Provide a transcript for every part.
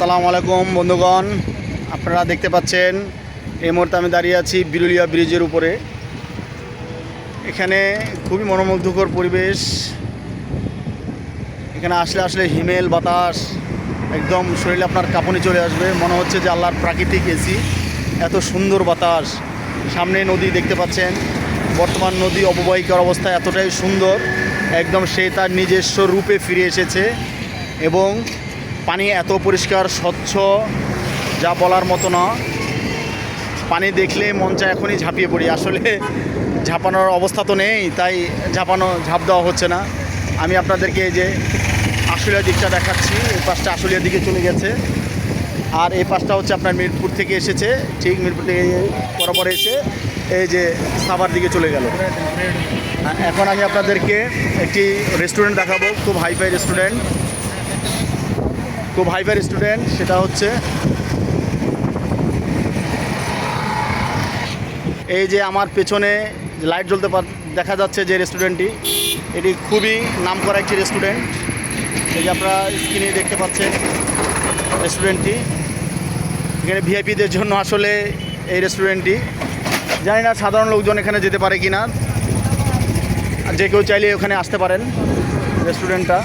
আসসালামু আলাইকুম বন্ধুগণ, আপনারা দেখতে পাচ্ছেন এই মুহূর্তে আমি দাঁড়িয়ে আছি বিরুলিয়া ব্রিজের উপরে। এখানে খুবই মনোমুগ্ধকর পরিবেশ। এখানে আসলে হিমেল বাতাস, একদম শরীরে আপনার কাঁপুনি চলে আসবে। মনে হচ্ছে যে আল্লাহর প্রাকৃতিক এসি, এত সুন্দর বাতাস। সামনে নদী দেখতে পাচ্ছেন, বর্তমান নদী অববাহিকার অবস্থা এতটাই সুন্দর, একদম সে তার নিজস্ব রূপে ফিরে এসেছে এবং পানি এত পরিষ্কার স্বচ্ছ যা বলার মতো না। পানি দেখলে মন চায় এখনই ঝাঁপিয়ে পড়ি। আসলে ঝাঁপানোর অবস্থা তো নেই, তাই ঝাঁপ দেওয়া হচ্ছে না। আমি আপনাদেরকে এই যে আশুলিয়া দিকটা দেখাচ্ছি। এই পাশটা আশুলিয়ার দিকে চলে গেছে, আর এই পাশটা হচ্ছে আপনার মিরপুর থেকে এসেছে। ঠিক মিরপুর থেকে বরাবর এসে এই যে সাভার দিকে চলে গেল। এখন আমি আপনাদেরকে একটি রেস্টুরেন্ট দেখাবো, খুব হাইফাই রেস্টুরেন্ট, সেটা হচ্ছে এই যে আমার পেছনে লাইট জ্বলতে দেখা যাচ্ছে যে রেস্টুরেন্টটি, এটি খুবই নামকরা একটি রেস্টুরেন্ট। এই যে আপনারা স্ক্রিনে দেখতে পাচ্ছেন রেস্টুরেন্টটি। এখানে ভিআইপিদের জন্য আসলে এই রেস্টুরেন্টটি, জানি না সাধারণ লোকজন এখানে যেতে পারে কি না। যে কেউ চাইলে ওখানে আসতে পারেন। রেস্টুরেন্টটা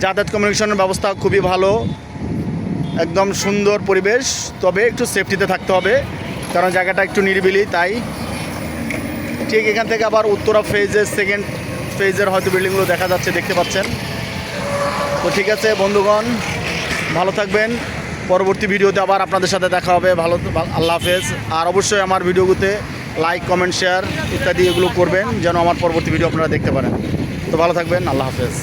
যাতায়াত কমিউনিকেশনের ব্যবস্থা খুবই ভালো, একদম সুন্দর পরিবেশ, তবে একটু সেফটিতে থাকতে হবে কারণ জায়গাটা একটু নিরিবিলি। তাই ঠিক এখান থেকে আবার উত্তরা সেকেন্ড ফেজের হয়তো বিল্ডিংগুলো দেখা যাচ্ছে, দেখতে পাচ্ছেন। তো ঠিক আছে বন্ধুগণ, ভালো থাকবেন। পরবর্তী ভিডিওতে আবার আপনাদের সাথে দেখা হবে। আল্লাহ হাফেজ। আর অবশ্যই আমার ভিডিওগুলোতে লাইক, কমেন্ট, শেয়ার ইত্যাদি এগুলো করবেন যেন আমার পরবর্তী ভিডিও আপনারা দেখতে পারেন। তো ভালো থাকবেন, আল্লাহ হাফেজ।